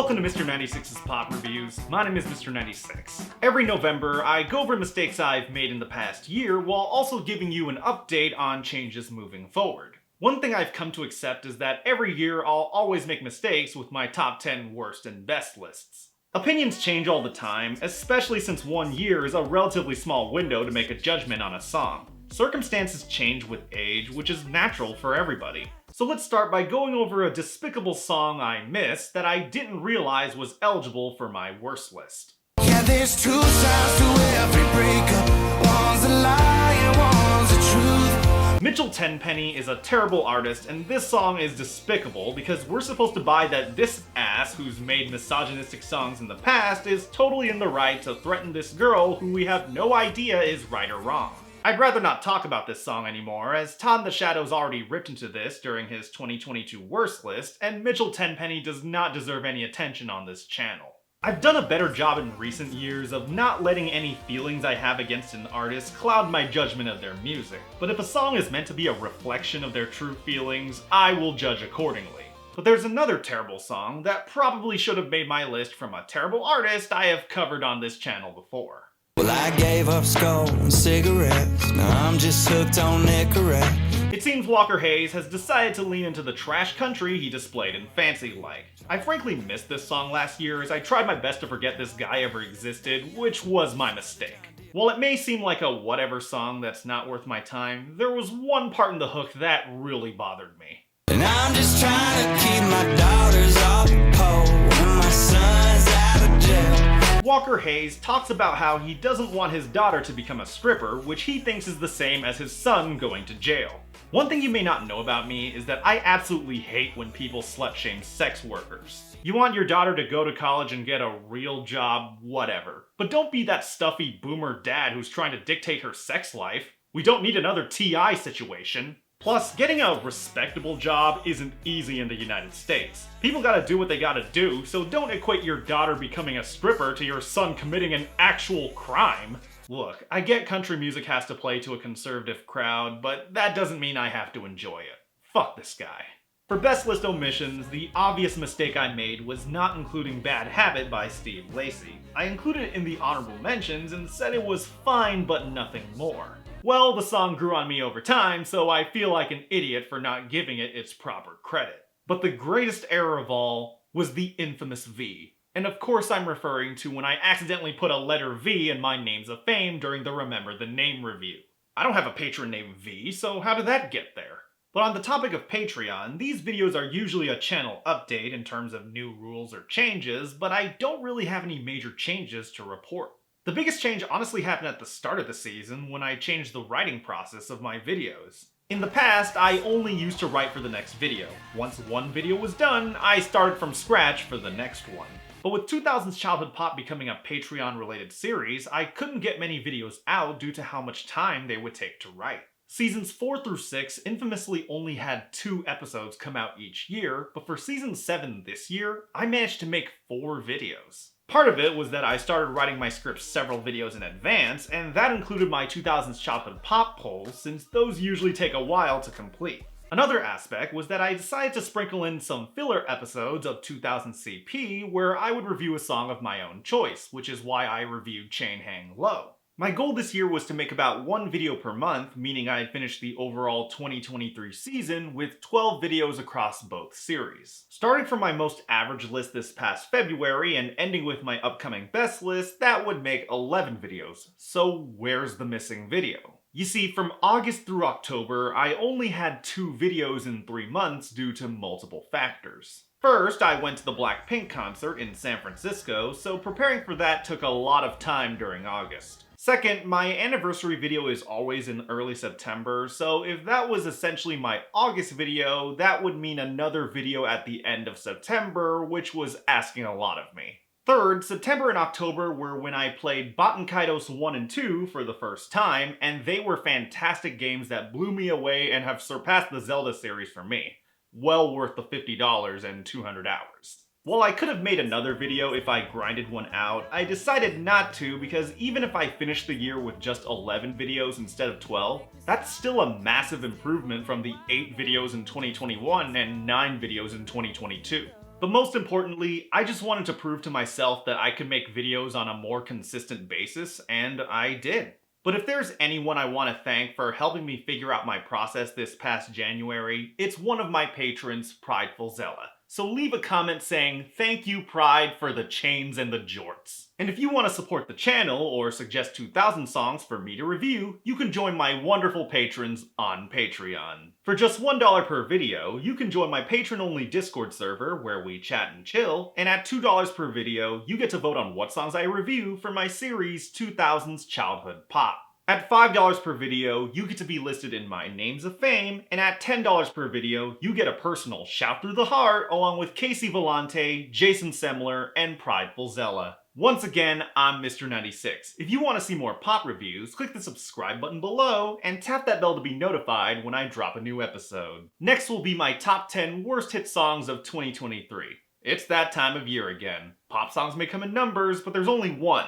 Welcome to Mr. 96's Pop Reviews. My name is Mr. 96. Every November, I go over mistakes I've made in the past year while also giving you an update on changes moving forward. One thing I've come to accept is that every year I'll always make mistakes with my top 10 worst and best lists. Opinions change all the time, especially since 1 year is a relatively small window to make a judgment on a song. Circumstances change with age, which is natural for everybody. So let's start by going over a despicable song I missed that I didn't realize was eligible for my worst list. Yeah, there's two sides to every breakup. One's a lie and one's a truth. Mitchell Tenpenny is a terrible artist, and this song is despicable because we're supposed to buy that this ass who's made misogynistic songs in the past is totally in the right to threaten this girl who we have no idea is right or wrong. I'd rather not talk about this song anymore, as Todd in the Shadows already ripped into this during his 2022 worst list, and Mitchell Tenpenny does not deserve any attention on this channel. I've done a better job in recent years of not letting any feelings I have against an artist cloud my judgment of their music, but if a song is meant to be a reflection of their true feelings, I will judge accordingly. But there's another terrible song that probably should have made my list from a terrible artist I have covered on this channel before. Well, I gave up skull and cigarettes. Now I'm just hooked on Nicorette. It seems Walker Hayes has decided to lean into the trash country he displayed in Fancy Like. I frankly missed this song last year as I tried my best to forget this guy ever existed, which was my mistake. While it may seem like a whatever song that's not worth my time, there was one part in the hook that really bothered me. And I'm just trying to keep my daughters off the pole and my son's out of jail. Walker Hayes talks about how he doesn't want his daughter to become a stripper, which he thinks is the same as his son going to jail. One thing you may not know about me is that I absolutely hate when people slut-shame sex workers. You want your daughter to go to college and get a real job, whatever. But don't be that stuffy boomer dad who's trying to dictate her sex life. We don't need another TI situation. Plus, getting a respectable job isn't easy in the United States. People gotta do what they gotta do, so don't equate your daughter becoming a stripper to your son committing an actual crime. Look, I get country music has to play to a conservative crowd, but that doesn't mean I have to enjoy it. Fuck this guy. For best list omissions, the obvious mistake I made was not including Bad Habit by Steve Lacy. I included it in the honorable mentions and said it was fine but nothing more. Well, the song grew on me over time, so I feel like an idiot for not giving it its proper credit. But the greatest error of all was the infamous V. And of course I'm referring to when I accidentally put a letter V in my Names of Fame during the Remember the Name review. I don't have a patron named V, so how did that get there? But on the topic of Patreon, these videos are usually a channel update in terms of new rules or changes, but I don't really have any major changes to report. The biggest change honestly happened at the start of the season when I changed the writing process of my videos. In the past, I only used to write for the next video. Once one video was done, I started from scratch for the next one. But with 2000's Childhood Pop becoming a Patreon-related series, I couldn't get many videos out due to how much time they would take to write. Seasons 4 through 6 infamously only had 2 episodes come out each year, but for season 7 this year, I managed to make 4 videos. Part of it was that I started writing my scripts several videos in advance, and that included my 2000's Childhood Pop polls, since those usually take a while to complete. Another aspect was that I decided to sprinkle in some filler episodes of 2000 CP where I would review a song of my own choice, which is why I reviewed Chain Hang Low. My goal this year was to make about 1 video per month, meaning I had finished the overall 2023 season with 12 videos across both series. Starting from my most average list this past February and ending with my upcoming best list, that would make 11 videos. So where's the missing video? You see, from August through October, I only had 2 videos in 3 months due to multiple factors. First, I went to the Blackpink concert in San Francisco, so preparing for that took a lot of time during August. Second, my anniversary video is always in early September, so if that was essentially my August video, that would mean another video at the end of September, which was asking a lot of me. Third, September and October were when I played Baten Kaitos 1 and 2 for the first time, and they were fantastic games that blew me away and have surpassed the Zelda series for me. Well worth the $50 and 200 hours. While I could have made another video if I grinded one out, I decided not to because even if I finished the year with just 11 videos instead of 12, that's still a massive improvement from the 8 videos in 2021 and 9 videos in 2022. But most importantly, I just wanted to prove to myself that I could make videos on a more consistent basis, and I did. But if there's anyone I want to thank for helping me figure out my process this past January, it's one of my patrons, Prideful Zella. So leave a comment saying, "Thank you, Pride, for the chains and the jorts." And if you want to support the channel or suggest 2000 songs for me to review, you can join my wonderful patrons on Patreon. For just $1 per video, you can join my patron-only Discord server where we chat and chill, and at $2 per video, you get to vote on what songs I review for my series 2000s Childhood Pop. At $5 per video, you get to be listed in my Names of Fame, and at $10 per video, you get a personal shout through the heart along with Casey Vellante, Jason Semler, and Prideful Zella. Once again, I'm Mr. 96. If you want to see more pop reviews, click the subscribe button below and tap that bell to be notified when I drop a new episode. Next will be my top 10 worst hit songs of 2023. It's that time of year again. Pop songs may come in numbers, but there's only one.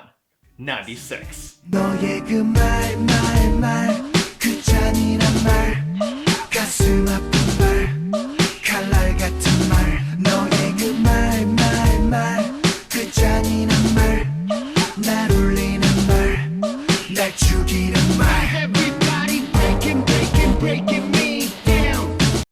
96. 너의 그 말